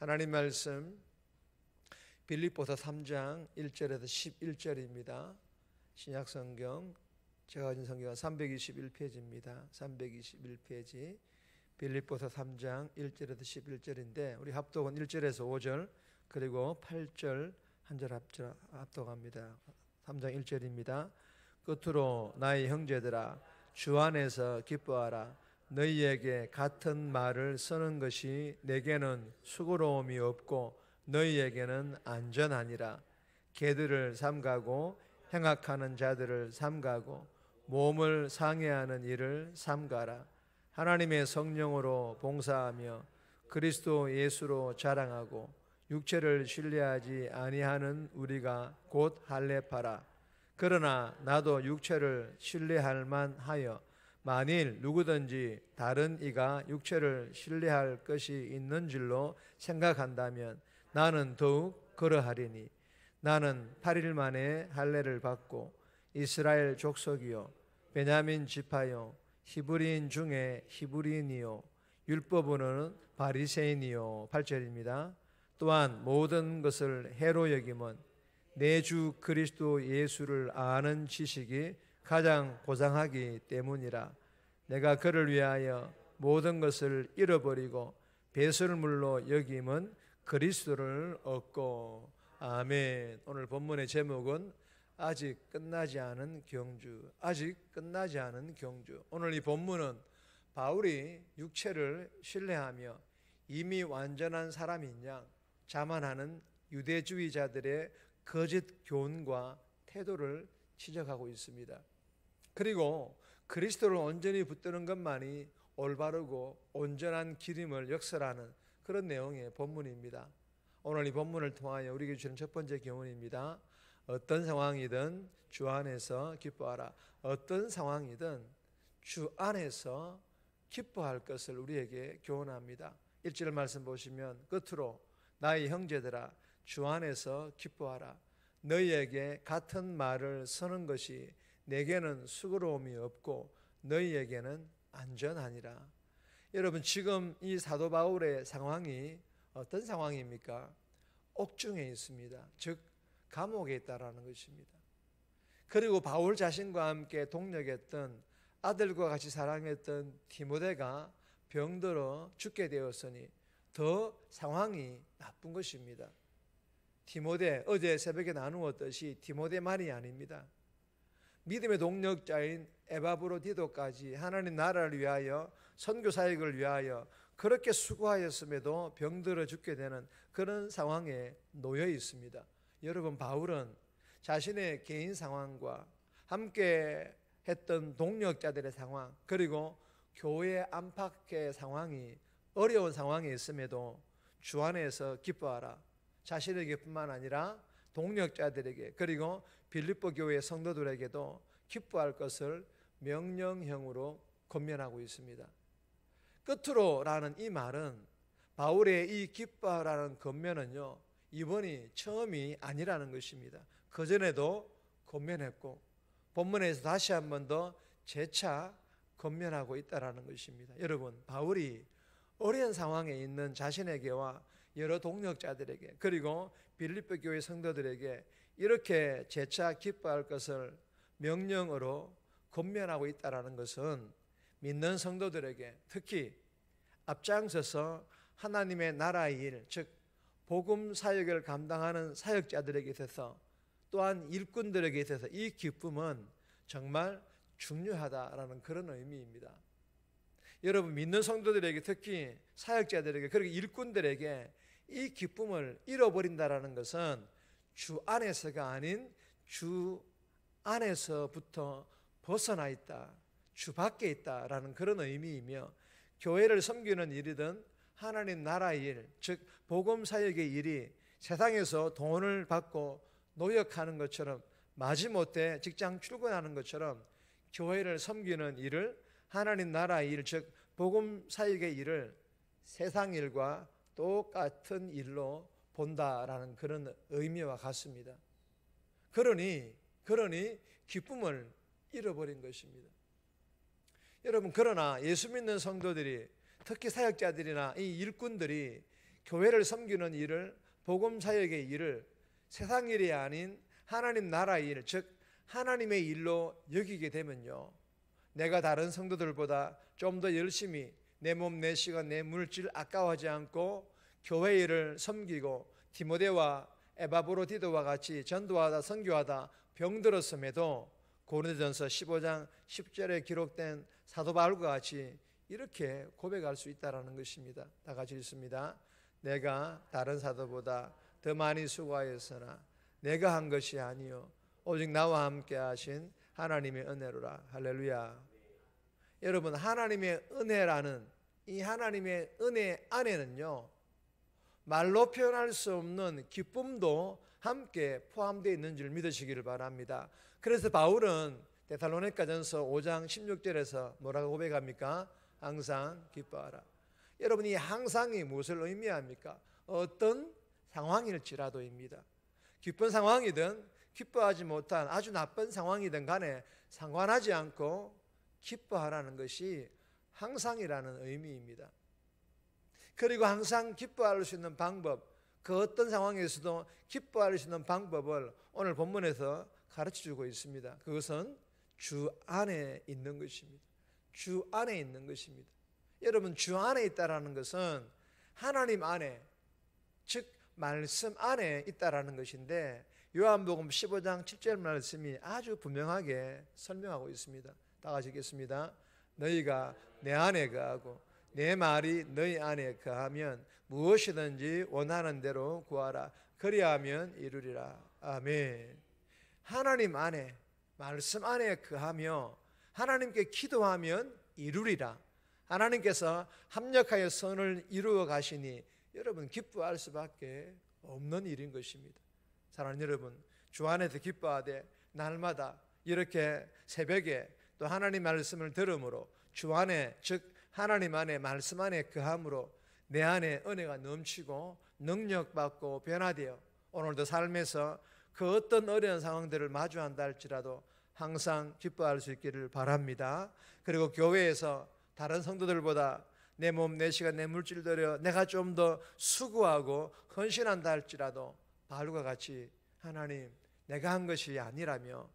하나님 말씀 빌립보서 3장 1절에서 11절입니다. 신약성경 제가 가진 성경은 321페이지입니다. 321페이지 빌립보서 3장 1절에서 11절인데 우리 합독은 1절에서 5절 그리고 8절 한 절 합독합니다. 3장 1절입니다. 끝으로 나의 형제들아 주 안에서 기뻐하라. 너희에게 같은 말을 쓰는 것이 내게는 수고로움이 없고 너희에게는 안전하니라. 개들을 삼가고 행악하는 자들을 삼가고 몸을 상해하는 일을 삼가라. 하나님의 성령으로 봉사하며 그리스도 예수로 자랑하고 육체를 신뢰하지 아니하는 우리가 곧 할례파라. 그러나 나도 육체를 신뢰할 만하여 만일 누구든지 다른 이가 육체를 신뢰할 것이 있는 줄로 생각한다면 나는 더욱 그러하리니 나는 8일 만에 할례를 받고 이스라엘 족속이요 베냐민 지파요 히브리인 중에 히브리인이요 율법으로는 바리새인이요 8절입니다. 또한 모든 것을 해로 여김은 내 주 그리스도 예수를 아는 지식이 가장 고상하기 때문이라. 내가 그를 위하여 모든 것을 잃어버리고 배설물로 여김은 그리스도를 얻고. 아멘. 오늘 본문의 제목은 아직 끝나지 않은 경주. 아직 끝나지 않은 경주. 오늘 이 본문은 바울이 육체를 신뢰하며 이미 완전한 사람인 양 자만하는 유대주의자들의 거짓 교훈과 태도를 지적하고 있습니다. 그리고 그리스도를 온전히 붙드는 것만이 올바르고 온전한 길임을 역설하는 그런 내용의 본문입니다. 오늘 이 본문을 통하여 우리에게 주는 첫 번째 교훈입니다. 어떤 상황이든 주 안에서 기뻐하라. 어떤 상황이든 주 안에서 기뻐할 것을 우리에게 교훈합니다. 1절 말씀 보시면 끝으로 나의 형제들아 주 안에서 기뻐하라. 너희에게 같은 말을 쓰는 것이 내게는 수고로움이 없고 너희에게는 안전하니라. 여러분 지금 이 사도 바울의 상황이 어떤 상황입니까? 옥중에 있습니다. 즉 감옥에 있다라는 것입니다. 그리고 바울 자신과 함께 동역했던 아들과 같이 사랑했던 디모데가 병들어 죽게 되었으니 더 상황이 나쁜 것입니다. 디모데, 어제 새벽에 나누었듯이 디모데만이 아닙니다. 믿음의 동력자인 에바브로디도까지 하나님 나라를 위하여 선교 사역을 위하여 그렇게 수고하였음에도 병들어 죽게 되는 그런 상황에 놓여 있습니다. 여러분 바울은 자신의 개인 상황과 함께 했던 동력자들의 상황 그리고 교회 안팎의 상황이 어려운 상황에 있음에도 주 안에서 기뻐하라. 자신에게뿐만 아니라 동력자들에게 그리고 빌립보 교회 성도들에게도 기뻐할 것을 명령형으로 권면하고 있습니다. 끝으로라는 이 말은 바울의 이 기뻐하라는 권면은요 이번이 처음이 아니라는 것입니다. 그전에도 권면했고 본문에서 다시 한 번 더 재차 권면하고 있다는 것입니다. 여러분 바울이 어려운 상황에 있는 자신에게와 여러 동력자들에게 그리고 빌립보 교회 성도들에게 이렇게 재차 기뻐할 것을 명령으로 권면하고 있다는 것은 믿는 성도들에게 특히 앞장서서 하나님의 나라의 일, 즉 복음 사역을 감당하는 사역자들에게 있어서 또한 일꾼들에게 있어서 이 기쁨은 정말 중요하다라는 그런 의미입니다. 여러분 믿는 성도들에게 특히 사역자들에게 그리고 일꾼들에게 이 기쁨을 잃어버린다라는 것은 주 안에서가 아닌 주 안에서부터 벗어나 있다, 주 밖에 있다라는 그런 의미이며 교회를 섬기는 일이든 하나님 나라의 일, 즉 복음 사역의 일이 세상에서 돈을 받고 노역하는 것처럼 마지못해 직장 출근하는 것처럼 교회를 섬기는 일을 하나님 나라의 일, 즉 복음 사역의 일을 세상 일과 똑같은 일로 본다라는 그런 의미와 같습니다. 그러니 기쁨을 잃어버린 것입니다. 여러분 그러나 예수 믿는 성도들이 특히 사역자들이나 이 일꾼들이 교회를 섬기는 일을, 복음 사역의 일을 세상 일이 아닌 하나님 나라의 일, 즉 하나님의 일로 여기게 되면요, 내가 다른 성도들보다 좀 더 열심히 내 몸, 내 시간, 내 물질 아까워하지 않고 교회 일을 섬기고 디모데와 에바브로디도와 같이 전도하다 선교하다 병들었음에도 고린도전서 15장 10절에 기록된 사도 바울과 같이 이렇게 고백할 수 있다는 것입니다. 다 같이 읽습니다. 내가 다른 사도보다 더 많이 수고하였으나 내가 한 것이 아니요 오직 나와 함께 하신 하나님의 은혜로라. 할렐루야. 여러분, 하나님의 은혜라는 이 하나님의 은혜 안에는요, 말로 표현할 수 없는 기쁨도 함께 포함되어 있는 줄 믿으시기를 바랍니다. 그래서 바울은 데살로니가전서 5장 16절에서 뭐라고 고백합니까? 항상 기뻐하라. 여러분, 이 항상이 무엇을 의미합니까? 어떤 상황일지라도입니다. 기쁜 상황이든 기뻐하지 못한 아주 나쁜 상황이든 간에 상관하지 않고 기뻐하라는 것이 항상이라는 의미입니다. 그리고 항상 기뻐할 수 있는 방법, 그 어떤 상황에서도 기뻐할 수 있는 방법을 오늘 본문에서 가르쳐주고 있습니다. 그것은 주 안에 있는 것입니다. 주 안에 있는 것입니다. 여러분, 주 안에 있다라는 것은 하나님 안에, 즉 말씀 안에 있다라는 것인데, 요한복음 15장 7절 말씀이 아주 분명하게 설명하고 있습니다. 다 같이 읽겠습니다. 너희가 내 안에 거하고 내 말이 너희 안에 거하면 무엇이든지 원하는 대로 구하라. 그리하면 이루리라. 아멘. 하나님 안에, 말씀 안에 거하며 하나님께 기도하면 이루리라. 하나님께서 합력하여 선을 이루어 가시니 여러분 기뻐할 수밖에 없는 일인 것입니다. 사랑하는 여러분, 주 안에서 기뻐하되 날마다 이렇게 새벽에 또 하나님 말씀을 들음으로 주 안에, 즉 하나님 안에 말씀 안에 거함으로 내 안에 은혜가 넘치고 능력받고 변화되어 오늘도 삶에서 그 어떤 어려운 상황들을 마주한다 할지라도 항상 기뻐할 수 있기를 바랍니다. 그리고 교회에서 다른 성도들보다 내 몸, 내 시간, 내 물질 들여 내가 좀 더 수고하고 헌신한다 할지라도 바울과 같이 하나님, 내가 한 것이 아니라며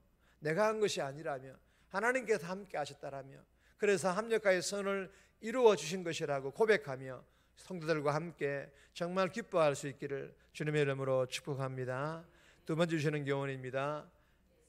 하나님께서 함께 하셨다라며, 그래서 합력하여 선을 이루어 주신 것이라고 고백하며 성도들과 함께 정말 기뻐할 수 있기를 주님의 이름으로 축복합니다. 두 번째 주시는 교훈입니다.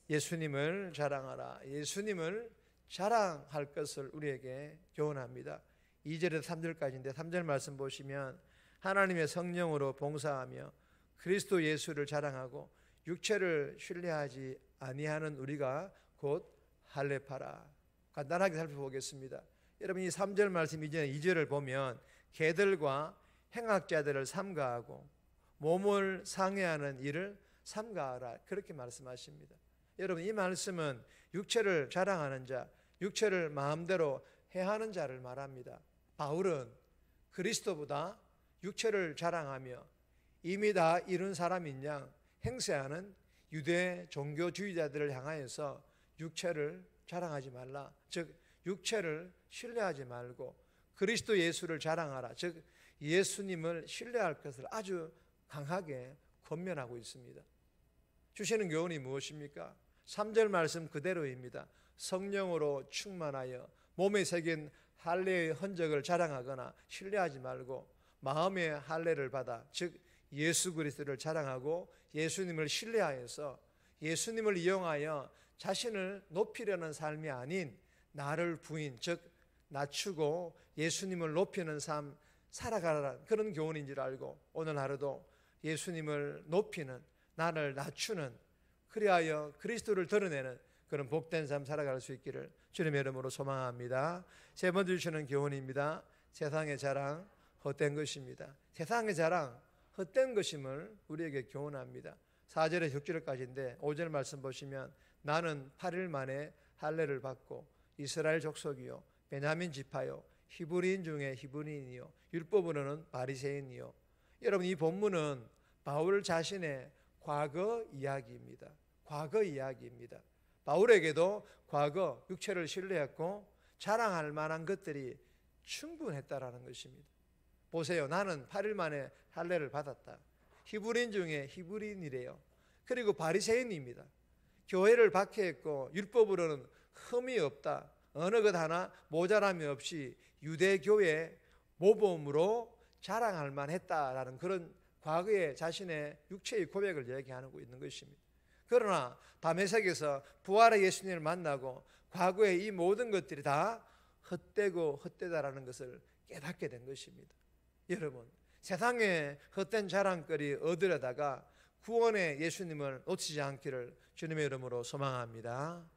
예수님을 자랑하라. 예수님을 자랑할 것을 우리에게 교훈합니다. 2절에서 3절까지인데 3절 말씀 보시면 하나님의 성령으로 봉사하며 그리스도 예수를 자랑하고 육체를 신뢰하지 아니하는 우리가 곧 할례파라. 간단하게 살펴보겠습니다. 여러분, 이 3절 말씀 이전에 2절을 보면 개들과 행악자들을 삼가하고 몸을 상해하는 일을 삼가하라, 그렇게 말씀하십니다. 여러분, 이 말씀은 육체를 자랑하는 자, 육체를 마음대로 해하는 자를 말합니다. 바울은 그리스도보다 육체를 자랑하며 이미 다 이룬 사람인 양 행세하는 유대 종교주의자들을 향하여서 육체를 자랑하지 말라, 즉 육체를 신뢰하지 말고 그리스도 예수를 자랑하라, 즉 예수님을 신뢰할 것을 아주 강하게 권면하고 있습니다. 주시는 교훈이 무엇입니까? 3절 말씀 그대로입니다. 성령으로 충만하여 몸에 새긴 할례의 흔적을 자랑하거나 신뢰하지 말고 마음의 할례를 받아, 즉 예수 그리스도를 자랑하고 예수님을 신뢰하여서 예수님을 이용하여 자신을 높이려는 삶이 아닌 나를 부인, 즉 낮추고 예수님을 높이는 삶 살아가라는 그런 교훈인 줄 알고 오늘 하루도 예수님을 높이는, 나를 낮추는, 그리하여 그리스도를 드러내는 그런 복된 삶 살아갈 수 있기를 주님의 이름으로 소망합니다. 세 번째 주시는 교훈입니다. 세상의 자랑 헛된 것입니다. 세상의 자랑 헛된 것임을 우리에게 교훈합니다. 4절에 6절까지인데 5절 말씀 보시면 나는 8일 만에 할례를 받고 이스라엘 족속이요 베냐민 지파요 히브리인 중에 히브리인이요 율법으로는 바리새인이요. 여러분, 이 본문은 바울 자신의 과거 이야기입니다. 과거 이야기입니다. 바울에게도 과거 육체를 신뢰했고 자랑할 만한 것들이 충분했다라는 것입니다. 보세요. 나는 8일 만에 할례를 받았다. 히브리인 중에 히브리인이래요. 그리고 바리새인입니다. 교회를 박해했고 율법으로는 흠이 없다. 어느 것 하나 모자람이 없이 유대교의 모범으로 자랑할 만했다라는 그런 과거의 자신의 육체의 고백을 얘기하고 있는 것입니다. 그러나 다메섹에서 부활의 예수님을 만나고 과거의 이 모든 것들이 다 헛되고 헛되다라는 것을 깨닫게 된 것입니다. 여러분, 세상의 헛된 자랑거리 얻으려다가 구원의 예수님을 놓치지 않기를 주님의 이름으로 소망합니다.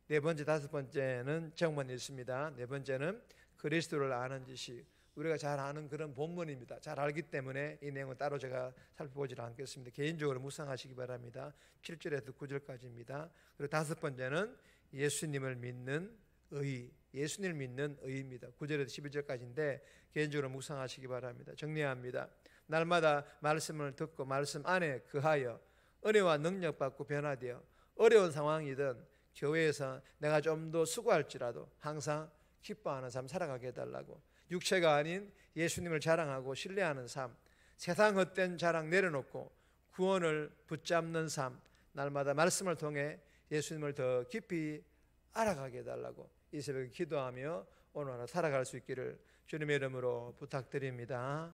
네 번째, 다섯 번째는 정말 있습니다. 네 번째는 그리스도를 아는 지식. 우리가 잘 아는 그런 본문입니다. 잘 알기 때문에 이 내용은 따로 제가 살펴보지 않겠습니다. 개인적으로 묵상하시기 바랍니다. 7절에서 9절까지입니다. 그리고 다섯 번째는 예수님을 믿는 의, 예수님을 믿는 의입니다. 9절에서 11절까지인데 개인적으로 묵상하시기 바랍니다. 정리합니다. 날마다 말씀을 듣고 말씀 안에 거하여 은혜와 능력 받고 변화되어 어려운 상황이든 교회에서 내가 좀 더 수고할지라도 항상 기뻐하는 삶 살아가게 해달라고, 육체가 아닌 예수님을 자랑하고 신뢰하는 삶, 세상 헛된 자랑 내려놓고 구원을 붙잡는 삶, 날마다 말씀을 통해 예수님을 더 깊이 알아가게 해달라고 이 새벽에 기도하며 오늘 하루 살아갈 수 있기를 주님의 이름으로 부탁드립니다.